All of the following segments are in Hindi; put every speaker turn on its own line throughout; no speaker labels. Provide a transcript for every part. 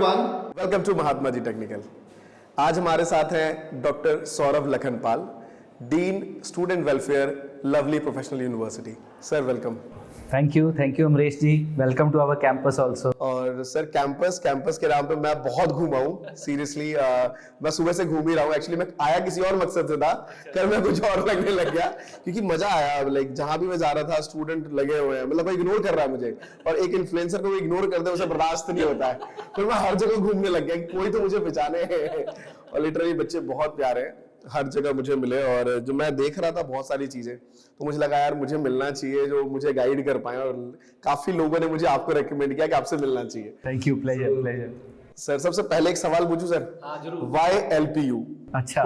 everyone.
Welcome to Mahatma ji technical. आज हमारे साथ हैं doctor Saurabh Lakhanpal, dean student welfare, Lovely professional University. Sir welcome.
Thank you Amrish ji. Welcome to our campus also.
और सर कैंपस के नाम पे मैं बहुत घूमा हूँ सीरियसली। मैं सुबह से घूम ही रहा हूँ। एक्चुअली मैं आया किसी और मकसद से था, कल मैं कुछ और लगने लग गया क्योंकि मजा आया। लाइक जहां भी मैं जा रहा था स्टूडेंट लगे हुए हैं, मतलब कोई इग्नोर कर रहा है मुझे, और एक इन्फ्लुएंसर को इग्नोर कर दे उसे बर्दाश्त नहीं होता है। फिर मैं हर जगह घूमने लग गया, कोई तो मुझे पहचाने। और लिटरली बच्चे बहुत प्यारे हैं, हर जगह मुझे मिले। और जो मैं देख रहा था बहुत सारी चीजें, तो मुझे लगा यार मुझे मिलना चाहिए जो मुझे गाइड कर पाए। और काफी लोगों ने मुझे आपको रेकमेंड किया कि आपसे मिलना चाहिए।
Thank you, pleasure.
सर सबसे पहले एक सवाल पूछूं सर? Y LPU?
अच्छा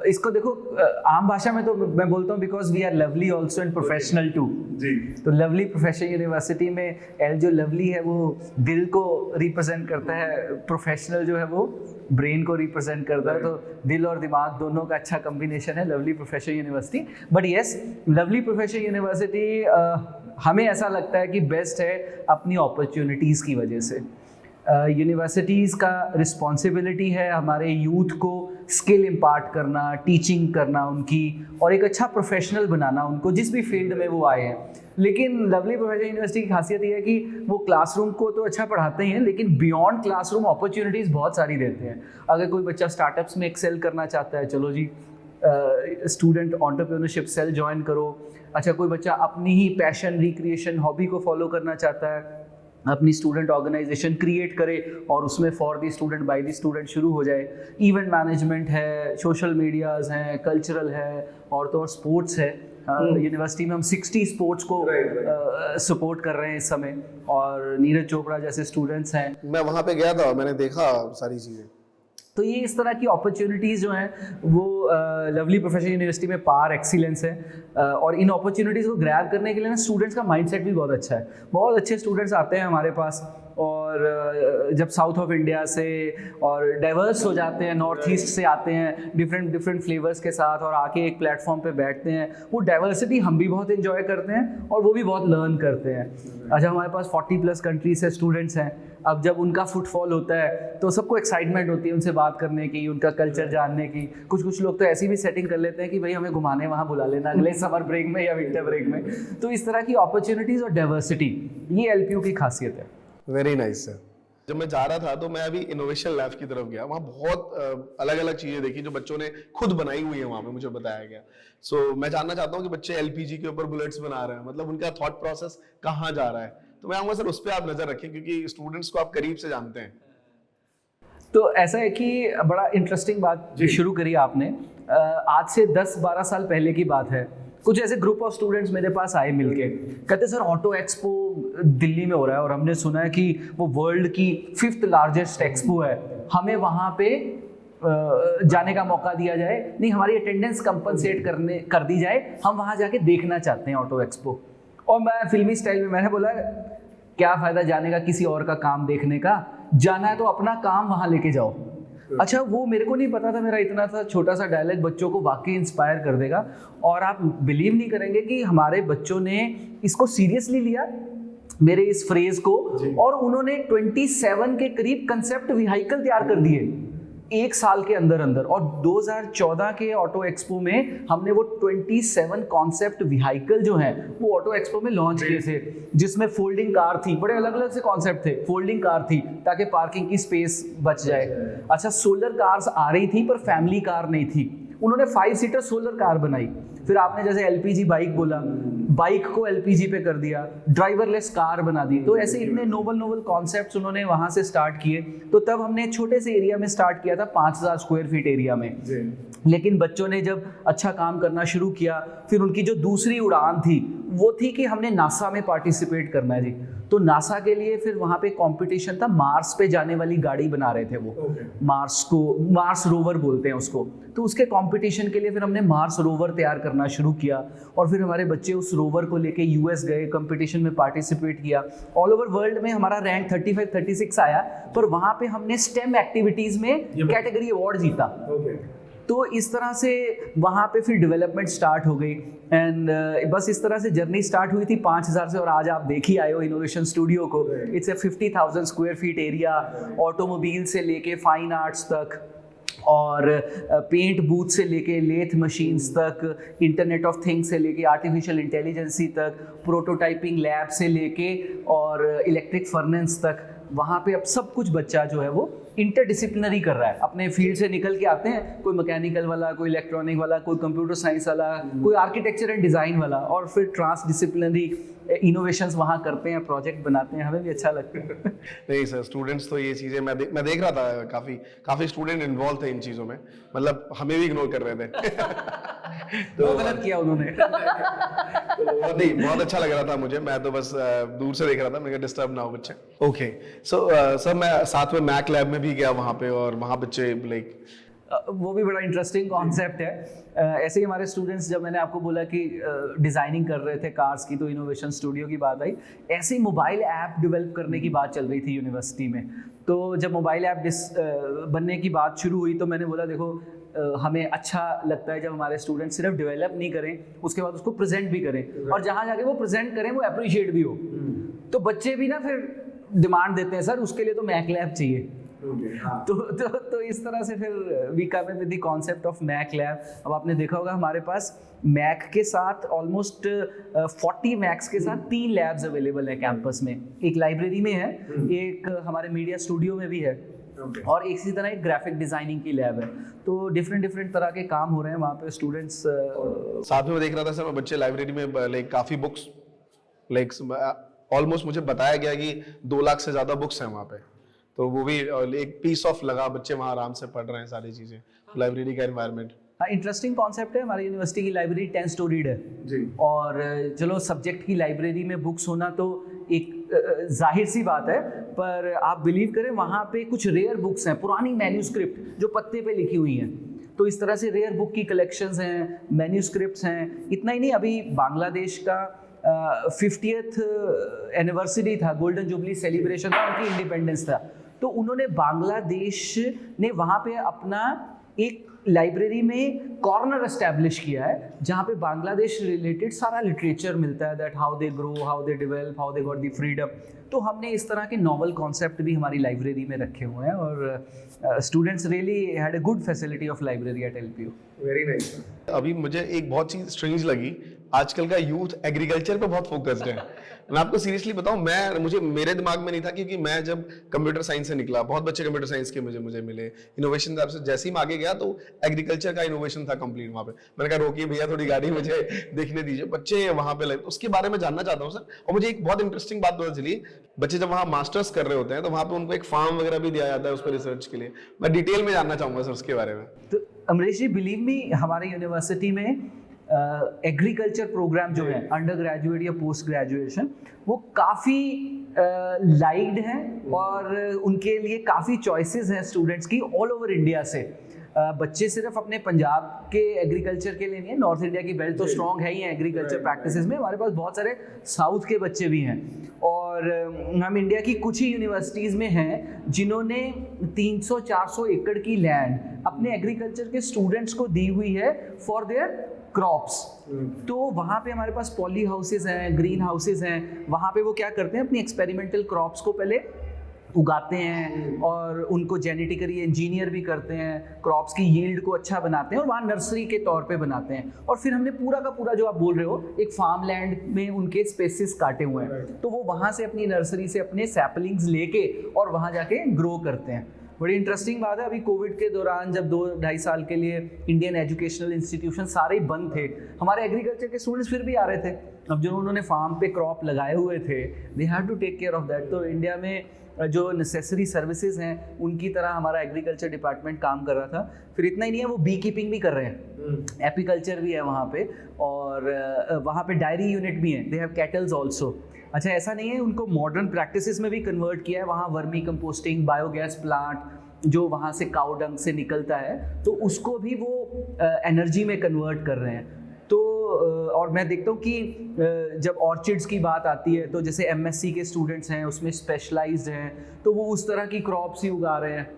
इसको देखो, आम भाषा में तो मैं बोलता हूँ because we are lovely also and professional too. तो लवली प्रोफेशनल यूनिवर्सिटी में एल जो लवली है वो दिल को रिप्रेजेंट करता है, प्रोफेशनल जो है वो ब्रेन को रिप्रेजेंट करता है। तो दिल और दिमाग दोनों का अच्छा कॉम्बिनेशन है lovely professional university. But yes, lovely professional university हमें ऐसा लगता है कि बेस्ट है अपनी अपॉर्चुनिटीज़ की वजह से। यूनिवर्सिटीज़ का रिस्पॉन्सिबिलिटी है हमारे यूथ को स्किल इम्पार्ट करना, टीचिंग करना उनकी, और एक अच्छा प्रोफेशनल बनाना उनको जिस भी फील्ड में वो आए हैं। लेकिन लवली प्रोफेशनल यूनिवर्सिटी की खासियत ये है कि वो क्लासरूम को तो अच्छा पढ़ाते ही हैं, लेकिन बियॉन्ड क्लासरूम अपॉर्चुनिटीज़ बहुत सारी देते हैं। अगर कोई बच्चा स्टार्टअप्स में एक्सेल करना चाहता है, चलो जी स्टूडेंट एंटरप्रेन्योरशिप सेल ज्वाइन करो। अच्छा, कोई बच्चा अपनी ही पैशन, रिक्रिएशन, हॉबी को फॉलो करना चाहता है, अपनी स्टूडेंट ऑर्गेनाइजेशन क्रिएट करे और उसमें for the student by the student शुरू हो जाए। इवेंट मैनेजमेंट है, सोशल मीडियाज़ हैं, कल्चरल है, और तो और स्पोर्ट्स है। यूनिवर्सिटी में हम 60 स्पोर्ट्स को सपोर्ट कर रहे हैं इस समय, और नीरज चोपड़ा जैसे स्टूडेंट्स हैं।
मैं वहाँ पे गया था, मैंने देखा सारी चीज़ें।
तो ये इस तरह की अपॉर्चुनिटीज़ जो हैं वो लवली प्रोफेशनल यूनिवर्सिटी में पार एक्सीलेंस है। और इन अपॉर्चुनिटीज़ को ग्रैब करने के लिए ना स्टूडेंट्स का माइंडसेट भी बहुत अच्छा है। बहुत अच्छे स्टूडेंट्स आते हैं हमारे पास, और जब साउथ ऑफ इंडिया से और डाइवर्स हो जाते हैं, नॉर्थ ईस्ट से आते हैं डिफरेंट फ्लेवर्स के साथ, और आके एक प्लेटफॉर्म पे बैठते हैं। वो डाइवर्सिटी हम भी बहुत एंजॉय करते हैं और वो भी बहुत लर्न करते हैं। अच्छा, हमारे पास 40+ कंट्रीज से स्टूडेंट्स हैं। अब जब उनका फुटफॉल होता है तो सबको एक्साइटमेंट होती है उनसे बात करने की, उनका कल्चर जानने की। कुछ लोग तो ऐसी भी सेटिंग कर लेते हैं कि भाई हमें घुमाने वहाँ बुला लेना अगले समर ब्रेक में या विंटर ब्रेक में। तो इस तरह की अपॉर्चुनिटीज़ और डाइवर्सिटी, ये LPU की खासियत है।
Very nice sir. जब मैं जा रहा था तो मैं अभी इनोवेशन लैब की तरफ गया, वहाँ बहुत अलग अलग चीजें देखी जो बच्चों ने खुद बनाई हुई है, वहाँ पे मुझे बताया गया। सो मैं जानना चाहता हूँ कि बच्चे LPG के ऊपर बुलेट्स बना रहे हैं, मतलब उनका थॉट प्रोसेस कहाँ जा रहा है। तो मैं आऊँगा सर उस पर आप नजर रखें क्योंकि स्टूडेंट्स को आप करीब से जानते हैं।
तो ऐसा है कि बड़ा इंटरेस्टिंग बात शुरू करी आपने। आज से 10-12 साल पहले की बात है। कुछ ऐसे ग्रुप ऑफ स्टूडेंट्स मेरे पास आए मिलके, कहते सर ऑटो एक्सपो दिल्ली में हो रहा है और हमने सुना है कि वो वर्ल्ड की 5th लार्जेस्ट एक्सपो है, हमें वहाँ पे जाने का मौका दिया जाए, नहीं हमारी अटेंडेंस कंपनसेट कर दी जाए, हम वहाँ जाके देखना चाहते हैं ऑटो एक्सपो। और मैं फिल्मी स्टाइल में मैंने बोला क्या फ़ायदा जाने का किसी और का काम देखने का, जाना है तो अपना काम वहाँ लेके जाओ। अच्छा, वो मेरे को नहीं पता था, मेरा इतना था छोटा सा डायलॉग बच्चों को वाकई इंस्पायर कर देगा। और आप बिलीव नहीं करेंगे कि हमारे बच्चों ने इसको सीरियसली लिया, मेरे इस फ्रेज को, और उन्होंने 27 के करीब कंसेप्ट व्हीकल तैयार कर दिए 1 साल के अंदर। और 2014 के ऑटो एक्सपो में हमने वो 27 कॉन्सेप्ट व्हीकल जो हैं वो ऑटो एक्सपो में लॉन्च किए थे, जिसमें फोल्डिंग कार थी, बड़े अलग अलग से कॉन्सेप्ट थे। फोल्डिंग कार थी ताकि पार्किंग की स्पेस बच जाए। अच्छा, सोलर कार्स आ रही थी पर फैमिली कार नहीं थी, उन्होंने 5 सीटर सोलर कार बनाई। फिर आपने जैसे LPG बाइक बोला, बाइक को LPG पे कर दिया, ड्राइवरलेस कार बना दी। तो ऐसे इतने नोबल कॉन्सेप्ट्स उन्होंने वहाँ से स्टार्ट किए। तो तब हमने छोटे से एरिया में स्टार्ट किया था, 5000 स्क्वायर फीट एरिया में। लेकिन बच्चों ने जब अच्छा काम करना शुरू किया, फिर उनकी जो दूसरी उड़ान थी वो थी कि हमने नासा में पार्टिसिपेट करना है जी। तो नासा के लिए फिर वहाँ पे कंपटीशन था, मार्स पे जाने वाली गाड़ी बना रहे थे वो। मार्स रोवर बोलते हैं उसको। तो उसके कंपटीशन के लिए फिर हमने मार्स रोवर तैयार करना शुरू किया, और फिर हमारे बच्चे उस रोवर को लेके US गए, कंपटीशन में पार्टिसिपेट किया। ऑल ओवर वर्ल्ड में हमारा रैंक 35-36 आया, पर वहाँ पे हमने स्टेम एक्टिविटीज़ में कैटेगरी अवार्ड जीता। तो इस तरह से वहाँ पे फिर डेवलपमेंट स्टार्ट हो गई एंड बस इस तरह से जर्नी स्टार्ट हुई थी 5000 से, और आज आप देख ही आए हो इनोवेशन स्टूडियो को। It's a 50,000 square feet area, automobile से लेके फाइन आर्ट्स तक और पेंट बूथ से लेके लेथ मशीन्स तक, इंटरनेट ऑफ थिंग्स से लेके आर्टिफिशियल इंटेलिजेंसी तक, प्रोटोटाइपिंग लैब से लेके और इलेक्ट्रिक फर्नेस तक, वहाँ पे अब सब कुछ बच्चा जो है वो इंटरडिसिप्लिनरी कर रहा है। अपने फील्ड से निकल के आते हैं, कोई मैकेनिकल वाला, कोई इलेक्ट्रॉनिक वाला, कोई कंप्यूटर साइंस वाला, कोई आर्किटेक्चर एंड डिज़ाइन वाला, और फिर ट्रांस डिसिप्लिनरी इनोवेशंस वहाँ करते हैं, प्रोजेक्ट बनाते हैं, हमें भी अच्छा लगता है।
नहीं सर, स्टूडेंट्स तो ये चीज़ें मैं देख रहा था, काफ़ी स्टूडेंट इन्वॉल्व थे इन चीज़ों में, मतलब हमें भी इग्नोर कर रहे थे।
तो गलत किया उन्होंने।
तो नहीं, बहुत अच्छा लग रहा था मुझे, मैं तो बस दूर से देख रहा था, मैंने डिस्टर्ब ना हो बच्चे। ओके, सो सर मैं साथ में मैक लैब में भी गया वहाँ पे, और वहाँ बच्चे लाइक
वो भी बड़ा इंटरेस्टिंग कॉन्सेप्ट है। ऐसे ही हमारे स्टूडेंट्स, जब मैंने आपको बोला कि डिज़ाइनिंग कर रहे थे कार्स की, तो इनोवेशन स्टूडियो की बात आई। ऐसे ही मोबाइल ऐप डेवलप करने की बात चल रही थी यूनिवर्सिटी में। तो जब मोबाइल ऐप बनने की बात शुरू हुई, तो मैंने बोला देखो हमें अच्छा लगता है जब हमारे स्टूडेंट सिर्फ डेवलप नहीं करें, उसके बाद उसको प्रेजेंट भी करें, और जहाँ जाके वो प्रेजेंट करें वो अप्रिशिएट भी हो। तो बच्चे भी ना फिर डिमांड देते हैं, सर उसके लिए तो मैक लैब चाहिए। तो इस तरह से फिर we come up with the concept of Mac lab. अब आपने देखा होगा हमारे पास मैक के साथ ऑलमोस्ट 40 मैक्स के साथ 3 लैब्स अवेलेबल है कैंपस में। एक लाइब्रेरी में है, एक हमारे मीडिया स्टूडियो में भी है, और इसी तरह एक ग्राफिक डिजाइनिंग की लैब है। तो डिफरेंट तरह के काम हो रहे हैं वहाँ पे। स्टूडेंट्स
साथ में देख रहा था सर, बच्चे लाइब्रेरी में लाइक काफ़ी बुक्स, लाइक ऑलमोस्ट मुझे बताया गया कि 2 लाख से ज़्यादा बुक्स हैं वहाँ पे। तो वो भी एक पीस ऑफ लगा, बच्चे वहाँ आराम से पढ़ रहे हैं सारी चीज़ें, लाइब्रेरी का एनवायरनमेंट।
हाँ, इंटरेस्टिंग कॉन्सेप्ट है। हमारी यूनिवर्सिटी की लाइब्रेरी 10 स्टोरीड है जी। और चलो सब्जेक्ट की लाइब्रेरी में बुक्स होना तो एक जाहिर सी बात है, पर आप बिलीव करें वहाँ पे कुछ रेयर बुक्स हैं, पुरानी मैन्यूस्क्रिप्ट जो पत्ते पे लिखी हुई हैं। तो इस तरह से रेयर बुक की कलेक्शंस हैं, मैन्यूस्क्रिप्ट्स हैं। इतना ही नहीं, अभी बांग्लादेश का 50th एनिवर्सरी था, गोल्डन जुबली सेलिब्रेशन था, उनकी इंडिपेंडेंस था। तो उन्होंने बांग्लादेश ने वहाँ पे अपना एक लाइब्रेरी में कॉर्नर एस्टैब्लिश किया है, जहाँ पे बांग्लादेश रिलेटेड सारा लिटरेचर मिलता है, that how they grow, how they develop, how they got the freedom. तो हमने इस तरह के नॉवल कॉन्सेप्ट भी हमारी लाइब्रेरी में रखे हुए हैं, और students really had a good facility of library at LPU.
Very nice. अभी मुझे एक बहुत चीज स्ट्रेंज लगी, आजकल का यूथ एग्रीकल्चर पे बहुत फोकस्ड है। मैं आपको सीरियसली बताऊं, मेरे दिमाग में नहीं था, क्योंकि मैं जब कंप्यूटर साइंस से निकला, बहुत बच्चे कंप्यूटर साइंस के मुझे मिले। इनोवेशन लैब से जैसे ही मैं आगे गया तो एग्रीकल्चर का इनोवेशन था कंप्लीट वहाँ पे। मैंने कहा रोकिए भैया, थोड़ी गाड़ी मुझे देखने दीजिए, बच्चे वहाँ पे उसके बारे में जानना चाहता हूँ सर। और मुझे एक बहुत इंटरेस्टिंग बात पता चली, बच्चे जब वहाँ मास्टर्स कर रहे होते हैं तो वहाँ पे उनको एक फार्म वगैरह भी दिया जाता है उस पर रिसर्च के लिए। मैं डिटेल में जानना चाहूँगा सर उसके बारे में।
तो अमरीश जी, बिलीव मी, हमारे यूनिवर्सिटी में एग्रीकल्चर प्रोग्राम जो है अंडर ग्रेजुएट या पोस्ट ग्रेजुएशन, वो काफ़ी लाइक्ड हैं, और उनके लिए काफ़ी चॉइसेस हैं स्टूडेंट्स की ऑल ओवर इंडिया से। बच्चे सिर्फ अपने पंजाब के एग्रीकल्चर के लिए नहीं है, नॉर्थ इंडिया की बेल्ट तो स्ट्रॉन्ग है ही है एग्रीकल्चर प्रैक्टिसेस में। हमारे पास बहुत सारे साउथ के बच्चे भी हैं, और हम इंडिया की कुछ ही यूनिवर्सिटीज़ में हैं जिन्होंने 300-400 एकड़ की लैंड अपने एग्रीकल्चर के स्टूडेंट्स को दी हुई है फॉर देयर क्रॉप्स। तो वहाँ पे हमारे पास पॉली हाउसेज हैं, ग्रीन हाउसेज हैं। वहाँ पे वो क्या करते हैं, अपनी एक्सपेरिमेंटल क्रॉप्स को पहले उगाते हैं और उनको जेनेटिकली इंजीनियर भी करते हैं, क्रॉप्स की यील्ड को अच्छा बनाते हैं, और वहाँ नर्सरी के तौर पे बनाते हैं। और फिर हमने पूरा का पूरा, जो आप बोल रहे हो, एक फार्म लैंड में उनके स्पेसिस काटे हुए हैं, तो वो वहाँ से अपनी नर्सरी से अपने सैपलिंग्स लेके और वहाँ जाके ग्रो करते हैं। बड़ी इंटरेस्टिंग बात है, अभी कोविड के दौरान जब 2-2.5 साल के लिए इंडियन एजुकेशनल इंस्टीट्यूशन सारे ही बंद थे, हमारे एग्रीकल्चर के स्टूडेंट्स फिर भी आ रहे थे। अब जो उन्होंने फार्म पे क्रॉप लगाए हुए थे, they have to take care of that. तो इंडिया में जो नेसेसरी सर्विसेज हैं, उनकी तरह हमारा एग्रीकल्चर डिपार्टमेंट काम कर रहा था। फिर इतना ही नहीं है, वो बी कीपिंग भी कर रहे हैं, एपीकल्चर भी है वहाँ पे, और वहाँ पे डायरी यूनिट भी है, दे हैव कैटल्स ऑल्सो। अच्छा, ऐसा नहीं है, उनको मॉडर्न प्रैक्टिसेस में भी कन्वर्ट किया है। वहाँ वर्मी कंपोस्टिंग, बायोगैस प्लांट जो वहाँ से काउ डंग से निकलता है, तो उसको भी वो एनर्जी में कन्वर्ट कर रहे हैं। तो और मैं देखता हूँ कि जब ऑर्चिड्स की बात आती है, तो जैसे एमएससी के स्टूडेंट्स हैं, उसमें स्पेशलाइज्ड हैं, तो वो उस तरह की क्रॉप्स ही उगा रहे हैं।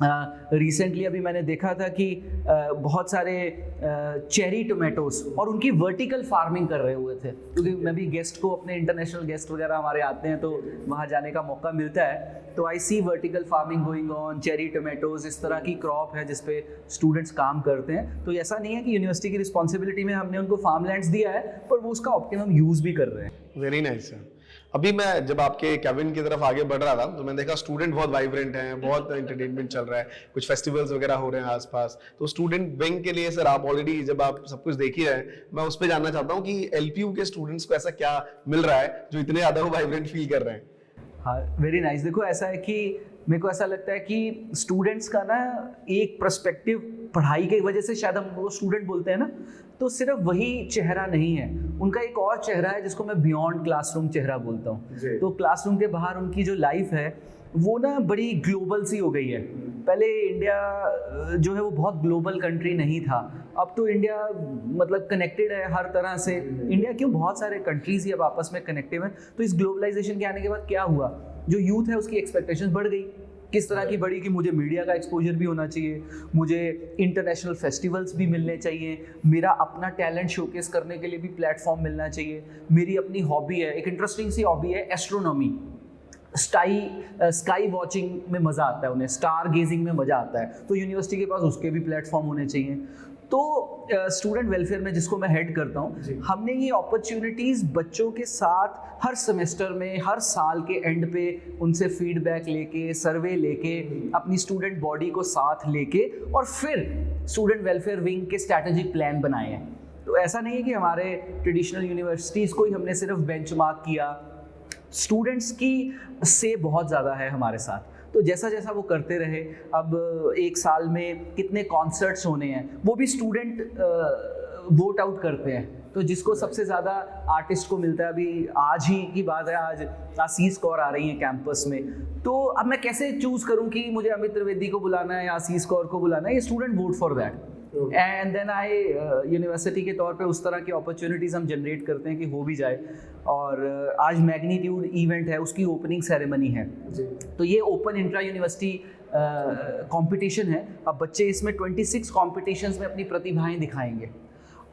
रिसेंटली अभी मैंने देखा था कि बहुत सारे चेरी टोमेटोज और उनकी वर्टिकल फार्मिंग कर रहे हुए थे, क्योंकि मैं भी गेस्ट को, अपने इंटरनेशनल गेस्ट वगैरह हमारे आते हैं तो वहाँ जाने का मौका मिलता है, तो I see vertical farming going on, cherry tomatoes, इस तरह की क्रॉप है जिस पे स्टूडेंट्स काम करते हैं। तो ऐसा नहीं है कि यूनिवर्सिटी की रिस्पॉन्सिबिलिटी में हमने उनको फार्म लैंड्स दिया है, पर वो उसका ऑप्टिमम यूज़ भी कर रहे हैं।
Very nice sir. अभी मैं जब आपके कैबिन की तरफ आगे बढ़ रहा था तो मैंने देखा स्टूडेंट बहुत वाइब्रेंट हैं, बहुत एंटरटेनमेंट चल रहा है, कुछ फेस्टिवल्स वगैरह हो रहे हैं आसपास। तो स्टूडेंट विंग के लिए सर आप ऑलरेडी, जब आप सब कुछ देख ही रहे हैं, मैं उस पर जानना चाहता हूँ कि एलपीयू के स्टूडेंट्स को ऐसा क्या मिल रहा है जो इतने ज़्यादा वो वाइब्रेंट फील कर रहे हैं?
हाँ, वेरी नाइस। देखो ऐसा है कि मेरे को ऐसा लगता है कि स्टूडेंट्स का ना एक पर्सपेक्टिव, पढ़ाई की वजह से शायद हम वो स्टूडेंट बोलते हैं ना, तो सिर्फ वही चेहरा नहीं है, उनका एक और चेहरा है जिसको मैं बियॉन्ड क्लासरूम चेहरा बोलता हूँ। तो क्लासरूम के बाहर उनकी जो लाइफ है वो ना बड़ी ग्लोबल सी हो गई है। पहले इंडिया जो है वो बहुत ग्लोबल कंट्री नहीं था, अब तो इंडिया मतलब कनेक्टेड है हर तरह से। इंडिया क्यों, बहुत सारे कंट्रीज ही अब आपस में कनेक्टिव हैं। तो इस ग्लोबलाइजेशन के आने के बाद क्या हुआ, जो यूथ है उसकी एक्सपेक्टेशंस बढ़ गई। किस तरह की बढ़ी कि मुझे मीडिया का एक्सपोजर भी होना चाहिए, मुझे इंटरनेशनल फेस्टिवल्स भी मिलने चाहिए, मेरा अपना टैलेंट शोकेस करने के लिए भी प्लेटफॉर्म मिलना चाहिए, मेरी अपनी हॉबी है, एक इंटरेस्टिंग सी हॉबी है एस्ट्रोनॉमी, स्काई वॉचिंग में मज़ा आता है उन्हें, स्टार गेजिंग में मज़ा आता है, तो यूनिवर्सिटी के पास उसके भी प्लेटफॉर्म होने चाहिए। तो स्टूडेंट वेलफेयर में जिसको मैं हेड करता हूँ, हमने ये अपॉर्चुनिटीज़ बच्चों के साथ हर सेमेस्टर में, हर साल के एंड पे उनसे फीडबैक लेके, सर्वे लेके, अपनी स्टूडेंट बॉडी को साथ लेके और फिर स्टूडेंट वेलफेयर विंग के स्ट्रैटेजिक प्लान बनाए हैं। तो ऐसा नहीं है कि हमारे ट्रेडिशनल यूनिवर्सिटीज़ को ही हमने सिर्फ बेंचमार्क किया, स्टूडेंट्स की से बहुत ज़्यादा है हमारे साथ। तो जैसा जैसा वो करते रहे, अब एक साल में कितने कॉन्सर्ट्स होने हैं वो भी स्टूडेंट वोट आउट करते हैं। तो जिसको सबसे ज़्यादा आर्टिस्ट को मिलता है, अभी आज ही की बात है, आज आशीष कौर आ रही हैं कैंपस में, तो अब मैं कैसे चूज़ करूं कि मुझे अमित त्रिवेदी को बुलाना है या आशीष कौर को बुलाना है, ये student vote for that. And then I university के तौर पे उस तरह की अपॉर्चुनिटीज़ हम जनरेट करते हैं कि हो भी जाए। और आज मैग्नीट्यूड इवेंट है, उसकी ओपनिंग सेरेमनी है, तो ये ओपन इंट्रा यूनिवर्सिटी कंपटीशन है। अब बच्चे इसमें 26 कॉम्पिटिशन्स में अपनी प्रतिभाएं दिखाएंगे।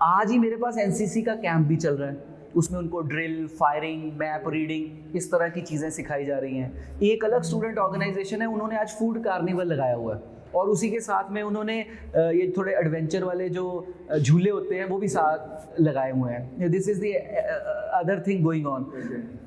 आज ही मेरे पास एनसीसी का कैंप भी चल रहा है, उसमें उनको ड्रिल, फायरिंग, मैप रीडिंग, इस तरह की चीज़ें सिखाई जा रही हैं। एक अलग स्टूडेंट ऑर्गेनाइजेशन है, उन्होंने आज फूड कार्निवल लगाया हुआ है और उसी के साथ में उन्होंने ये थोड़े एडवेंचर वाले जो झूले होते हैं वो भी साथ लगाए हुए हैं। This is the other thing going on.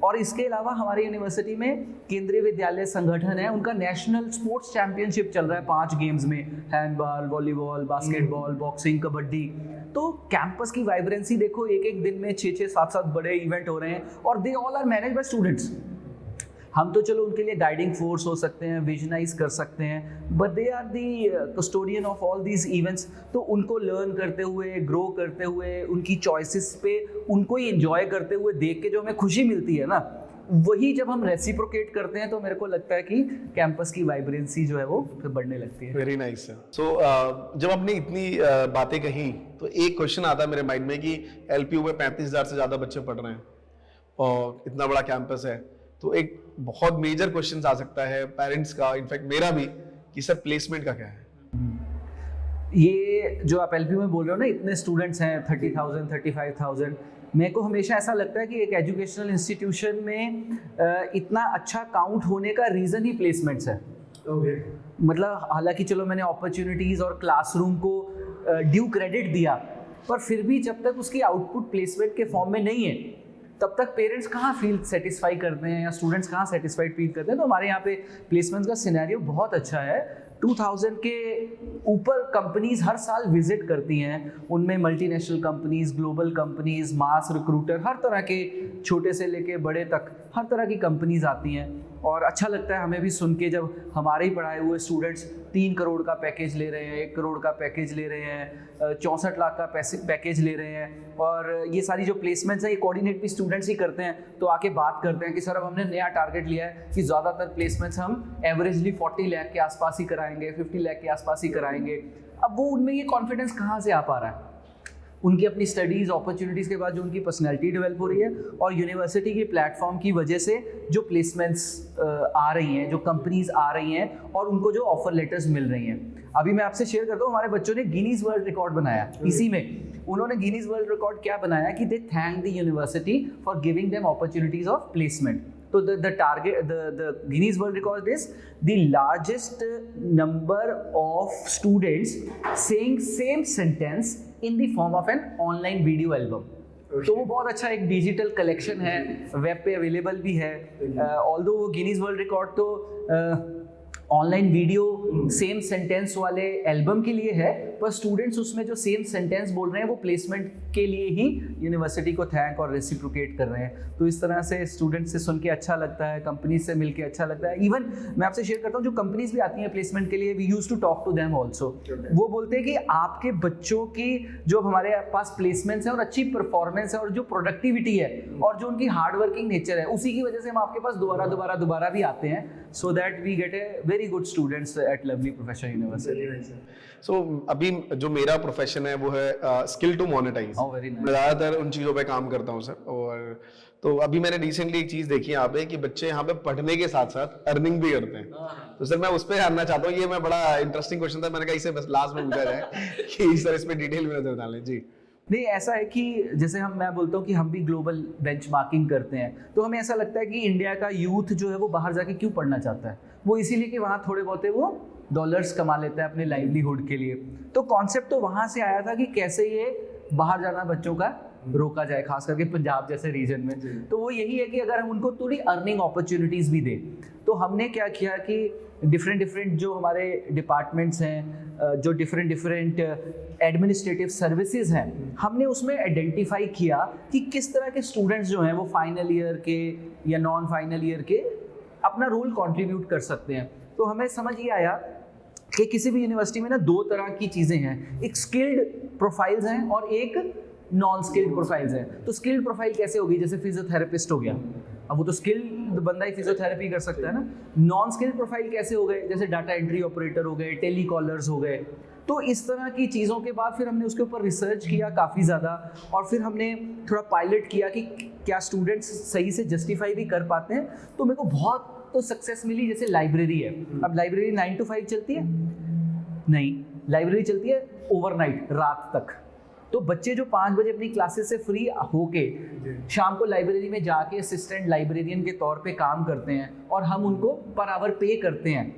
और इसके अलावा हमारे यूनिवर्सिटी में केंद्रीय विद्यालय संगठन है, उनका नेशनल स्पोर्ट्स चैंपियनशिप चल रहा है 5 गेम्स में, handball, volleyball, basketball, boxing, kabaddi. तो कैंपस की वाइब्रेंसी देखो, एक एक दिन में 6-6, 7-7 बड़े इवेंट हो रहे हैं और they all are manage by students. हम तो चलो उनके लिए गाइडिंग फोर्स हो सकते हैं, विजनाइज कर सकते हैं, but they are the custodian of all these events. तो उनको लर्न करते हुए, ग्रो करते हुए, उनकी चॉइसेस पे उनको ही एंजॉय करते हुए देख के जो हमें खुशी मिलती है ना, वही जब हम रेसिप्रोकेट करते हैं तो मेरे को लगता है कि कैंपस की वाइब्रेंसी जो है वो फिर बढ़ने लगती है।
Very nice sir. सो जब आपने इतनी बातें कही तो एक क्वेश्चन आता है मेरे माइंड में कि एलपीयू में 35,000 से ज़्यादा बच्चे पढ़ रहे हैं और इतना बड़ा कैंपस है, तो एक बहुत मेजर क्वेश्चन आ सकता है पेरेंट्स का, इनफैक्ट मेरा भी, कि सर प्लेसमेंट का क्या है?
ये जो आप एलपीयू में बोल रहे हो ना, इतने स्टूडेंट्स हैं, 30,000, 35,000, मेरे को हमेशा ऐसा लगता है कि एक एजुकेशनल इंस्टीट्यूशन में इतना अच्छा काउंट होने का रीज़न ही प्लेसमेंट्स है। मतलब हालांकि चलो मैंने अपॉर्चुनिटीज़ और क्लासरूम को ड्यू क्रेडिट दिया, पर फिर भी जब तक उसकी आउटपुट प्लेसमेंट के फॉर्म में नहीं है, तब तक पेरेंट्स कहाँ फील सेटिस्फाई करते हैं या स्टूडेंट्स कहाँ सेटिस्फाइड फील करते हैं। तो हमारे यहाँ पे प्लेसमेंट्स का सिनेरियो बहुत अच्छा है। 2000 के ऊपर कंपनीज हर साल विजिट करती हैं, उनमें multinational companies, global companies, mass recruiter, हर तरह के, छोटे से लेके बड़े तक हर तरह की कंपनीज आती हैं। और अच्छा लगता है हमें भी सुन के, जब हमारे ही पढ़ाए हुए स्टूडेंट्स 3 करोड़ का पैकेज ले रहे हैं, 1 करोड़ का पैकेज ले रहे हैं, 64 लाख का पैकेज ले रहे हैं। और ये सारी जो प्लेसमेंट्स हैं ये कोऑर्डिनेट भी स्टूडेंट्स ही करते हैं। तो आके बात करते हैं कि सर अब हमने नया टारगेट लिया है कि ज़्यादातर प्लेसमेंट्स हम एवरेजली 40 लाख के आसपास ही कराएंगे, 50 लाख के आसपास ही कराएंगे। अब वो उनमें ये कॉन्फिडेंस कहाँ से आ पा रहा है? उनकी अपनी स्टडीज़ अपॉर्चुनिटीज़ के बाद जो उनकी पर्सनैलिटी डेवलप हो रही है, और यूनिवर्सिटी के प्लेटफॉर्म की वजह से जो प्लेसमेंट्स आ रही हैं, जो कंपनीज आ रही हैं और उनको जो ऑफर लेटर्स मिल रही हैं। अभी मैं आपसे शेयर करता हूँ, हमारे बच्चों ने गिनीज वर्ल्ड रिकॉर्ड बनाया इसी में। उन्होंने गिनीज वर्ल्ड रिकॉर्ड क्या बनाया कि they thank the university for giving them opportunities of placement. तो the target, the Guinness World Record is the largest number of students saying same sentence in the form of an online video album. तो वो बहुत अच्छा एक डिजिटल कलेक्शन है, वेब पे अवेलेबल भी है। ऑल्दो वो गिनीज वर्ल्ड रिकॉर्ड तो ऑनलाइन वीडियो सेम सेंटेंस वाले एल्बम के लिए है, पर स्टूडेंट्स उसमें जो सेम सेंटेंस बोल रहे हैं वो प्लेसमेंट के लिए ही यूनिवर्सिटी को थैंक और रेसिप्रोकेट कर रहे हैं। तो इस तरह से स्टूडेंट्स से सुन के अच्छा लगता है, कंपनीज से मिलके अच्छा लगता है। इवन मैं आपसे शेयर करता हूँ, जो कंपनीज भी आती हैं प्लेसमेंट के लिए, we use to talk to them also. वो बोलते हैं कि आपके बच्चों की जो हमारे पास प्लेसमेंट्स हैं और अच्छी परफॉर्मेंस है और जो प्रोडक्टिविटी है और जो उनकी हार्डवर्किंग नेचर है, उसी की वजह से हम आपके पास दोबारा भी आते हैं, so that we get a very good students at Lovely professional University.
So अभी जो मेरा प्रोफेशन है वो है स्किल टू मोनेटाइज। मैं ज़्यादातर उन चीज़ों पे काम करता हूँ सर। और तो अभी मैंने रिसेंटली एक चीज़ देखी यहाँ पे कि बच्चे यहाँ पे पढ़ने के साथ साथ अर्निंग भी करते हैं। तो सर मैं उस पर जानना चाहता हूँ, ये मैं बड़ा इंटरेस्टिंग क्वेश्चन था, मैंने कहा इसे बस लास्ट में पूछा जाए कि सर इस पर डिटेल में नजर डालें। जी
नहीं, ऐसा है कि जैसे मैं बोलता हूँ कि हम भी ग्लोबल बेंचमार्किंग करते हैं, तो हमें ऐसा लगता है कि इंडिया का यूथ जो है वो बाहर जाके क्यों पढ़ना चाहता है, वो इसीलिए कि वहाँ थोड़े बहुत वो डॉलर्स कमा लेता है अपने लाइवलीहुड के लिए। तो कॉन्सेप्ट तो वहाँ से आया था कि कैसे ये बाहर जाना बच्चों का रोका जाए, खास करके पंजाब जैसे रीजन में। तो वो यही है कि अगर हम उनको थोड़ी अर्निंग अपॉर्चुनिटीज़ भी दें, तो हमने क्या किया कि डिफरेंट जो हमारे डिपार्टमेंट्स हैं, जो डिफरेंट एडमिनिस्ट्रेटिव सर्विसेज हैं, हमने उसमें आइडेंटिफाई किया कि किस तरह के स्टूडेंट्स जो हैं वो फाइनल ईयर के या नॉन फाइनल ईयर के अपना रोल कंट्रीब्यूट कर सकते हैं। तो हमें समझ ये आया कि किसी भी यूनिवर्सिटी में ना दो तरह की चीज़ें हैं, एक स्किल्ड प्रोफाइल्स हैं और एक नॉन स्किल्ड प्रोफाइल्स हैं। तो स्किल्ड प्रोफाइल कैसे होगी, जैसे फिजियोथेरेपिस्ट हो गया, अब वो तो स्किल्ड बंदा ही फिजियोथेरेपी कर सकता है ना। नॉन स्किल्ड प्रोफाइल कैसे हो गए, जैसे डाटा एंट्री ऑपरेटर हो गए, टेलीकॉलर्स हो गए। तो इस तरह की चीज़ों के बाद फिर हमने उसके ऊपर रिसर्च किया काफ़ी ज़्यादा, और फिर हमने थोड़ा पायलट किया कि क्या स्टूडेंट्स सही से जस्टिफाई भी कर पाते हैं। तो मेरे को बहुत तो सक्सेस मिली, जैसे लाइब्रेरी है। अब लाइब्रेरी 9 to 5 चलती है नहीं, लाइब्रेरी चलती है ओवरनाइट, रात तक। तो बच्चे जो 5 बजे अपनी क्लासेस से फ्री होके शाम को लाइब्रेरी में जाके असिस्टेंट लाइब्रेरियन के तौर पे काम करते हैं, और हम उनको पर आवर पे करते हैं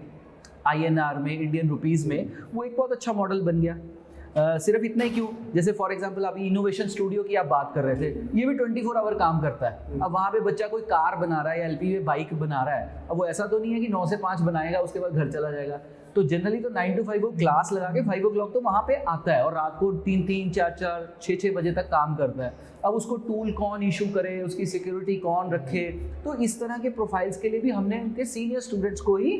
INR में, इंडियन रुपीज़ में। वो एक बहुत अच्छा मॉडल बन गया। सिर्फ इतना ही क्यों, जैसे फॉर एग्जांपल अभी इनोवेशन स्टूडियो की आप बात कर रहे थे, ये भी 24 आवर काम करता है। अब वहाँ पे बच्चा कोई कार बना रहा है या LP में बाइक बना रहा है, अब वो ऐसा तो नहीं है कि 9 से 5 बनाएगा उसके बाद घर चला जाएगा। तो जनरली तो 9 to 5 वो क्लास लगा के 5 o'clock तो वहाँ पे आता है, और रात को 3-3, 4-4, 6-6 बजे तक काम करता है। अब उसको टूल कौन इशू करे, उसकी सिक्योरिटी कौन रखे। तो इस तरह के प्रोफाइल्स के लिए भी हमने उनके सीनियर स्टूडेंट्स को ही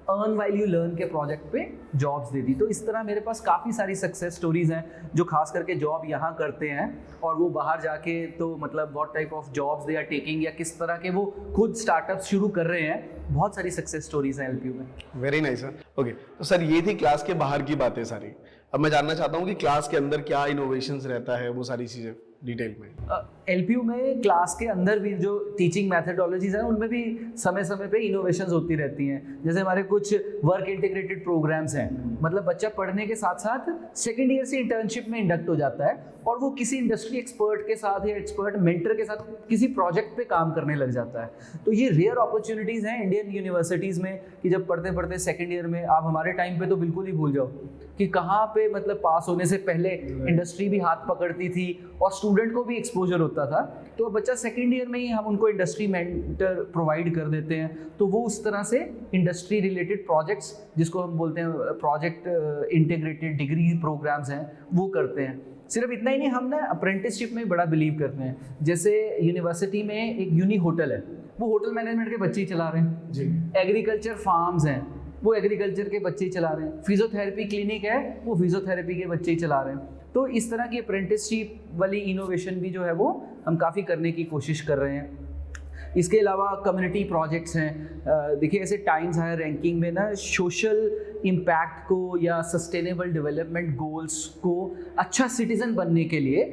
अर्न व्हाइल यू लर्न के प्रोजेक्ट पे जॉब्स दे दी। तो इस तरह मेरे पास काफ़ी सारी सक्सेस स्टोरीज हैं जो खास करके जॉब यहाँ करते हैं, और वो बाहर जाके तो मतलब what type of jobs they are taking, या किस तरह के वो खुद स्टार्टअप्स शुरू कर रहे हैं। बहुत सारी सक्सेस स्टोरीज हैं LPU में।
Very nice sir. ओके, तो सर ये थी क्लास के बाहर की बातें सारी। अब मैं जानना चाहता हूँ कि क्लास के अंदर क्या इनोवेशंस रहता है, वो सारी चीज़ें डिटेल में।
LPU में क्लास के अंदर भी जो टीचिंग मैथडोलॉजीज हैं उनमें भी समय समय पे इनोवेशंस होती रहती हैं। जैसे हमारे कुछ वर्क इंटीग्रेटेड प्रोग्राम्स हैं, मतलब बच्चा पढ़ने के साथ साथ सेकेंड ईयर से इंटर्नशिप में इंडक्ट हो जाता है, और वो किसी इंडस्ट्री एक्सपर्ट के साथ या एक्सपर्ट मेंटर के साथ किसी प्रोजेक्ट पे काम करने लग जाता है। तो ये रेयर अपॉर्चुनिटीज़ हैं इंडियन यूनिवर्सिटीज़ में कि जब पढ़ते पढ़ते सेकेंड ईयर में, आप हमारे टाइम पे तो बिल्कुल ही भूल जाओ कि कहाँ पे मतलब पास होने से पहले इंडस्ट्री भी हाथ पकड़ती थी और स्टूडेंट को भी एक्सपोजर होता था। तो बच्चा सेकेंड ईयर में ही हम उनको इंडस्ट्री मेंटर प्रोवाइड कर देते हैं, तो वो उस तरह से इंडस्ट्री रिलेटेड प्रोजेक्ट्स, जिसको हम बोलते हैं प्रोजेक्ट इंटीग्रेटेड डिग्री प्रोग्राम्स हैं, वो करते हैं। सिर्फ इतना ही नहीं, हम ना अप्रेंटिसशिप में बड़ा बिलीव करते हैं। जैसे यूनिवर्सिटी में एक यूनी होटल है, वो होटल मैनेजमेंट के बच्चे ही चला रहे हैं जी। एग्रीकल्चर फार्म्स हैं, वो एग्रीकल्चर के बच्चे ही चला रहे हैं। फिजियोथेरेपी क्लिनिक है, वो फिजियोथेरेपी के बच्चे ही चला रहे हैं। तो इस तरह की अप्रेंटिसशिप वाली इनोवेशन भी जो है वो हम काफ़ी करने की कोशिश कर रहे हैं। इसके अलावा कम्युनिटी प्रोजेक्ट्स हैं। देखिए ऐसे टाइम्स हायर रैंकिंग में ना सोशल इम्पैक्ट को या सस्टेनेबल डेवलपमेंट गोल्स को अच्छा सिटीजन बनने के लिए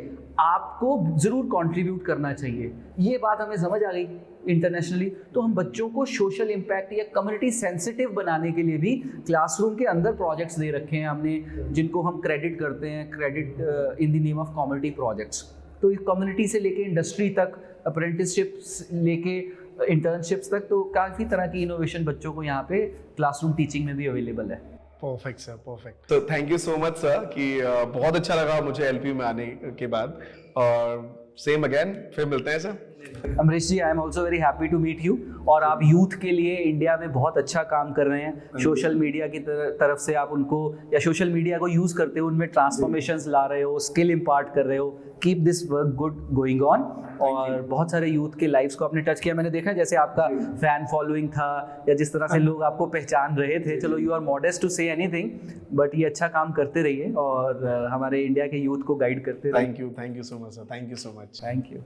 आपको ज़रूर कंट्रीब्यूट करना चाहिए। ये बात हमें समझ आ गई इंटरनेशनली। तो हम बच्चों को सोशल इम्पैक्ट या कम्युनिटी सेंसिटिव बनाने के लिए भी क्लासरूम के अंदर प्रोजेक्ट्स दे रखे हैं हमने, जिनको हम क्रेडिट करते हैं, credit in the name of community projects. तो इस कम्युनिटी से लेके इंडस्ट्री तक, अप्रेंटिसशिप्स लेके इंटर्नशिप्स तक, तो काफ़ी तरह की इनोवेशन बच्चों को यहाँ पे क्लासरूम टीचिंग में भी अवेलेबल है।
Perfect sir, perfect.
तो thank you so much sir कि बहुत अच्छा लगा मुझे एलपी में आने के बाद, और सेम अगेन फिर मिलते हैं sir.
Amrish ji, I am also very happy to meet you. और आप यूथ के लिए इंडिया में बहुत अच्छा काम कर रहे हैं। सोशल मीडिया की तरफ से आप उनको, या सोशल मीडिया को यूज़ करते हो, उनमें ट्रांसफॉर्मेशंस ला रहे हो, स्किल इम्पार्ट कर रहे हो। Keep this work good going on. और बहुत सारे यूथ के लाइफ्स को आपने टच किया। मैंने देखा जैसे आपका फैन फॉलोइंग था, या जिस तरह से लोग आपको पहचान रहे थे। चलो, you are modest to say anything, but ये अच्छा काम करते रहिए और हमारे इंडिया के यूथ को गाइड करते रहिए।
Thank you so much sir, thank you so much.
Thank you.